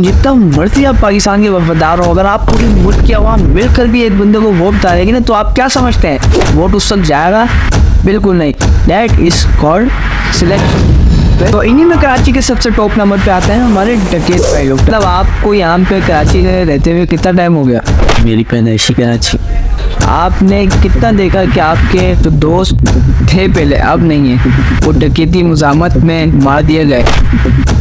जितना मर्जी आप पाकिस्तान के वफादार हो, अगर आप पूरी मुल्क की आवाम मिलकर भी एक बंदे को वोट डालेगी ना, तो आप क्या समझते हैं वोट उस तक जाएगा? बिल्कुल नहीं। That is called selection. तो इन्हीं में कराची के सबसे टॉप नंबर पे आते हैं हमारे डकैत भाई लोग। मतलब आपको यहाँ पे कराची में रहते हुए कितना टाइम हो गया? मेरी पैदाइशी कराची। आपने कितना देखा कि आपके जो दोस्त थे पहले अब नहीं है, वो डकैती मुजामत में मार दिए गए?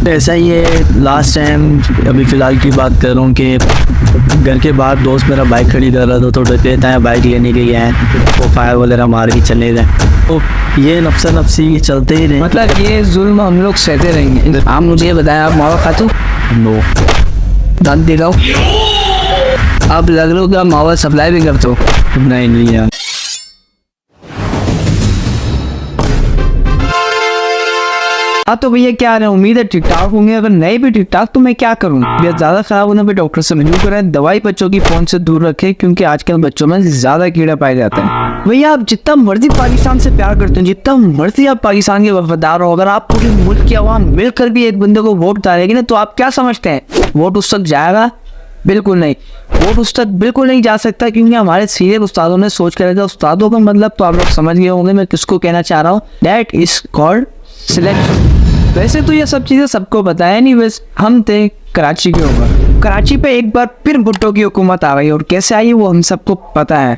ऐसा ही है, लास्ट टाइम अभी फ़िलहाल की बात कर रहा हूँ कि घर के बाहर दोस्त मेरा बाइक खड़ी कर रहा था, तो डकैत आए बाइक लेने के हैं, वो फायर वगैरह मार के चले गए। तो ये नफसा नफसी चलते ही रहे। मतलब ये जुल्म हम लोग सहते रहेंगे। आप मुझे ये बताएं, आप मावा खाते हो? नो। दांत दे रहा हूँ। अब लग रहा हो कि आप मावा सप्लाई भी करते हो? नहीं यार। हाँ तो भैया क्या है, उम्मीद है ठीक ठाक होंगे। अगर नहीं भी ठीक ठाक तो मैं क्या करूँ? भैया ज़्यादा खराब होने पे डॉक्टर से मिलूँ करें, दवाई बच्चों की फ़ोन से दूर रखें, क्योंकि आजकल बच्चों में ज़्यादा कीड़े पाए जाते हैं। भैया आप जितना मर्जी पाकिस्तान से प्यार करते हो, जितना मर्जी आप पाकिस्तान के वफादार हो, अगर आप पूरी मुल्क की आवाम मिलकर भी एक बंदे को वोट डालेगी ना, तो आप क्या समझते हैं वोट उस तक जाएगा? बिल्कुल नहीं। वोट उस तक बिल्कुल नहीं जा सकता, क्योंकि हमारे सीधे उस्तादों ने सोच कर रखा। उस्तादों का मतलब तो आप लोग समझ गए होंगे मैं किसको कहना चाह रहा हूँ। That is called selection. वैसे तो ये सब चीज़ें सबको पता है, नहीं बस हम थे कराची के ऊपर। कराची पे एक बार फिर भुट्टो की हुकूमत आ गई, और कैसे आई वो हम सबको पता है।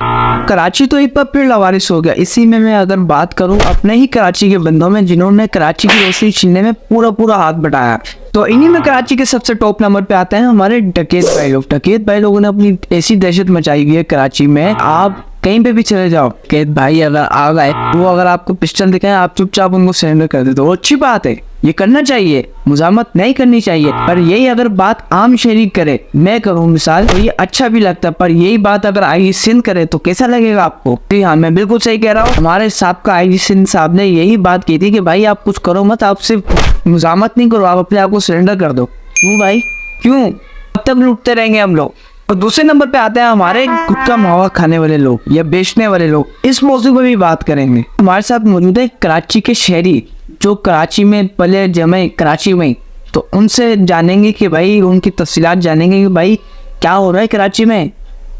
कराची तो एक बार फिर लवारिस हो गया। इसी में मैं अगर बात करूं अपने ही कराची के बंदों में, जिन्होंने कराची की रोशनी छीनने में पूरा हाथ बटाया, तो इन्हीं में कराची के सबसे टॉप नंबर पे आते हैं हमारे डकैत भाई लोग। डकैत भाई लोगों ने अपनी ऐसी दहशत मचाई हुई है कराची में, आप कहीं पे भी चले जाओ, डकैत भाई अगर आ गए, वो अगर आपको पिस्टल दिखाएं, आप चुपचाप उनको सरेंडर कर देते हो। अच्छी बात है, ये करना चाहिए, मुजामत नहीं करनी चाहिए। पर यही अगर बात आम शहरी करे, मैं करूँ मिसाल, तो ये अच्छा भी लगता है। पर यही बात अगर आईजी सिंध करे तो कैसा लगेगा आपको? जी हाँ, मैं बिल्कुल सही कह रहा हूँ। हमारे साहब आईजी सिंध साहब ने यही बात की थी कि भाई आप कुछ करो मत, आप सिर्फ मुजामत नहीं करो, आप अपने आप को सरेंडर कर दो। क्यों भाई, क्यों? अब तक लूटते रहेंगे हम लोग। और दूसरे नंबर पे आते हैं हमारे गुटखा मावा खाने वाले लोग या बेचने वाले लोग। इस मौजू पर भी बात करेंगे। हमारे साथ मौजूद है कराची के शहरी, जो कराची में पले जमे कराची में, तो उनसे जानेंगे कि भाई उनकी तफसीलात जानेंगे कि भाई क्या हो रहा है कराची में,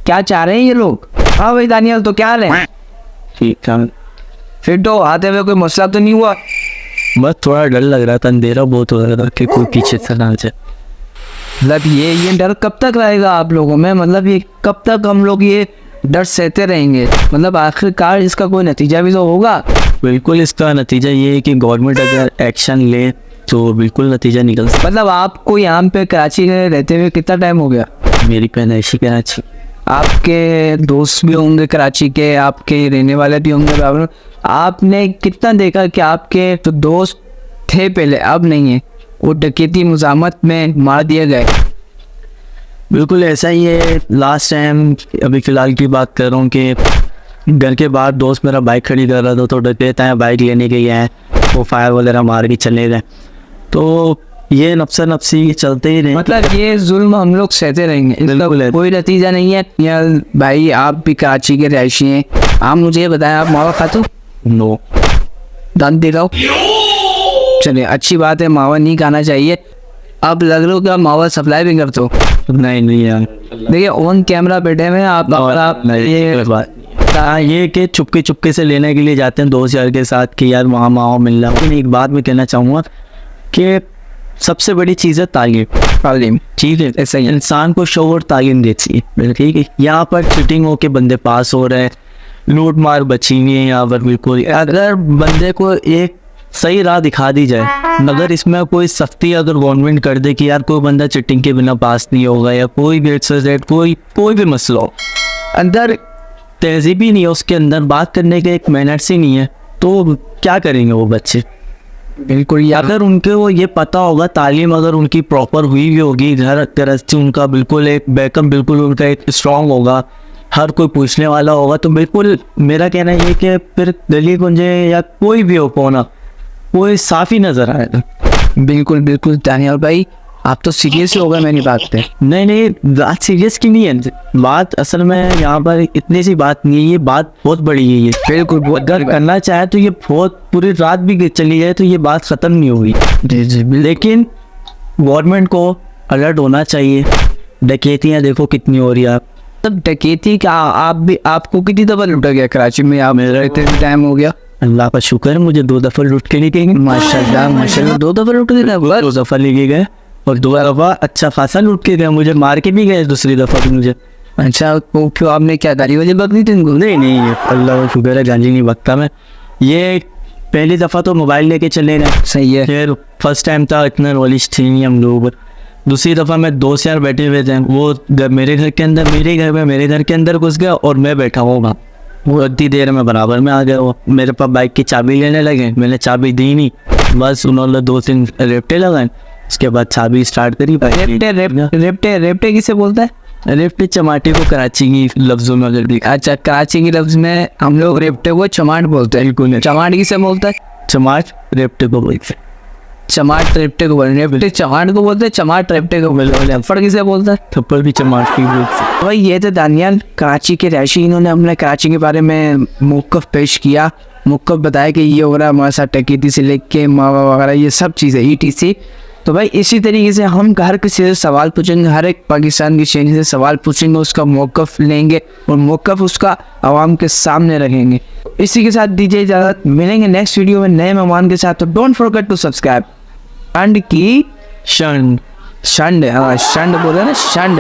क्या चाह रहे हैं ये लोग। हाँ भाई दानियल, तो क्या हाल है? ठीक है। फिर तो आते हुए कोई मसला तो नहीं हुआ? बस थोड़ा डर लग रहा था, अंधेरा बहुत हो रहा था कि कोई पीछे से ना आ जाए। मतलब ये डर कब तक रहेगा आप लोगों में? मतलब ये कब तक हम लोग ये डर सहते रहेंगे? मतलब आखिरकार इसका कोई नतीजा भी तो होगा। बिल्कुल, इसका नतीजा ये है कि गवर्नमेंट अगर एक्शन ले तो बिल्कुल नतीजा निकल सकता। मतलब आपको यहाँ पे कराची में रहते हुए कितना टाइम हो गया? मेरी पैदाइशी कराची। आपके दोस्त भी होंगे कराची के, आपके रहने वाले भी होंगे। आपने कितना देखा कि आपके जो दोस्त थे पहले अब नहीं है, वो डकैती मुजामत में मार दिए गए? बिल्कुल ऐसा ही है, लास्ट टाइम अभी फ़िलहाल की बात कर रहा हूँ कि घर के बाहर दोस्त मेरा बाइक खड़ी कर रहा था, तो डकैत आए बाइक लेने के हैं, वो फायर वगैरह मार के चले गए। तो ये नफसा नफसी चलते ही रहे। मतलब ये जुल्म हम लोग सहते रहेंगे, इसका कोई नतीजा नहीं है। या भाई आप भी कराची के रहायशी हैं, आप मुझे ये बताएं, आप मावा खाते हो? नो। दांत दे रहा हूँ। चलिए अच्छी बात है, मावा नहीं खाना चाहिए। अब लग रहा हो कि आप मावा सप्लाई भी करते हो? नहीं यार। देखिए ऑन कैमरा बैठे हुए आप ये कि चुपके से लेने के लिए जाते हैं दोस्त यार के साथ कि यार वहाँ मावा मिल रहा है। लेकिन एक बात मैं कहना चाहूँगा कि सबसे बड़ी चीज़ है तालीम। ठीक है, ऐसा ही इंसान को शौक़ तालीम देती है। ठीक है, यहाँ पर चिटिंग हो के बंदे पास हो रहे हैं, लूट मार बची हुई है यहाँ पर। बिल्कुल, अगर बंदे को एक सही राह दिखा दी जाए, मगर इसमें कोई सख्ती अगर गवर्नमेंट कर दे कि यार कोई बंदा चिटिंग के बिना पास नहीं होगा, या कोई भी कोई भी मसला हो, अंदर तहजीब ही नहीं है, उसके अंदर बात करने के एक मैनर्स ही नहीं है, तो क्या करेंगे वो बच्चे? बिल्कुल, अगर उनके वो ये पता होगा, तालीम अगर उनकी प्रॉपर हुई भी होगी, घर गृहस्थी उनका बिल्कुल एक बैकअप बिल्कुल उनका एक स्ट्रॉन्ग होगा, हर कोई पूछने वाला होगा, तो बिल्कुल मेरा कहना ये कि फिर गली कुंजे या कोई भी हो पौना, कोई साफ ही नजर आएगा। बिल्कुल दानियल भाई, आप तो सीरियस हो गए मेरी बात पे। नहीं, बात सीरियस की नहीं है। बात असल में यहाँ पर इतनी सी बात नहीं है, ये बात बहुत बड़ी है। ये बिल्कुल अगर करना चाहे तो ये बहुत पूरी रात भी चली जाए तो ये बात ख़त्म नहीं होगी। जी, लेकिन गवर्नमेंट को अलर्ट होना चाहिए। डकैतियाँ देखो कितनी हो रही है। आप तब डकैती का आप भी, आपको कितनी दफा लूटा गया कराची में? आप मेरा इतने टाइम हो गया। अल्लाह का शुक्र है, मुझे 2 दफ़ा लूट के नहीं गए। माशाल्लाह माशाल्लाह, 2 दफा लूट गया। 2 दफ़ा लेके गए और 2 दफ़ा अच्छा खासा लूट के गए। मुझे मार के भी गए दूसरी दफ़ा भी मुझे। अच्छा, तो क्यों आपने क्या दाढ़ी वजह बकरी थी इनको? नहीं, अल्लाह का शुक्र है, गांजी नहीं बकता मैं। ये पहली दफ़ा तो मोबाइल लेके चले गए। सही है। फिर फर्स्ट टाइम था, इतना नॉलेज थी नहीं हम लोगों को। दूसरी दफ़ा मैं 2 यार बैठे हुए थे, वो मेरे घर के अंदर, मेरे घर में, मेरे घर के अंदर घुस गया और मैं बैठा हुआ वहाँ। वो इतनी देर में बराबर में आ गया। वो मेरे पास बाइक की चाबी लेने लगे, मैंने चाबी दी नहीं, बस उन्होंने 2-3 रेपटे लगाए। उसके बाद चाबी स्टार्ट करी। रेपटे किसे बोलता है? रेपटे चमाटे को कराची की लफ्ज़ों में अगर देखा, अच्छा, कराची की लफ्ज में हम लोग रेपटे को चमाट बोलते हैं। बिल्कुल। चमाट किसे बोलता है? चमाट रेपटे को बोलते हैं। चमाट रेपटे को बोलते हैं। रेपटे चमाट को बोलते हैं, चमाट रेपटे को बोलते हैं। थप्पड़ किसे बोलता है? थप्पड़ भी चमाट की बोलते हैं। भाई ये तो दानियाल कराची के रैशी, इन्होंने हमने कराची के बारे में मौक़िफ़ पेश किया, मौक़िफ़ बताया कि ये हो रहा है हमारे साथ, डकैती से लेके मावा वगैरह ये सब चीज़ें ETC। तो भाई इसी तरीके से हम हर किसी से सवाल पूछेंगे, हर एक पाकिस्तान की शहरी से सवाल पूछेंगे, उसका मौक़िफ़ लेंगे और मौक़िफ़ उसका आवाम के सामने रखेंगे। इसी के साथ दीजिए इजाज़त, मिलेंगे नेक्स्ट वीडियो में नए मेहमान के साथ। तो डोंट फॉरगेट टू सब्सक्राइब। शंड की शन शंड, हाँ शंड बोले ना, शंड।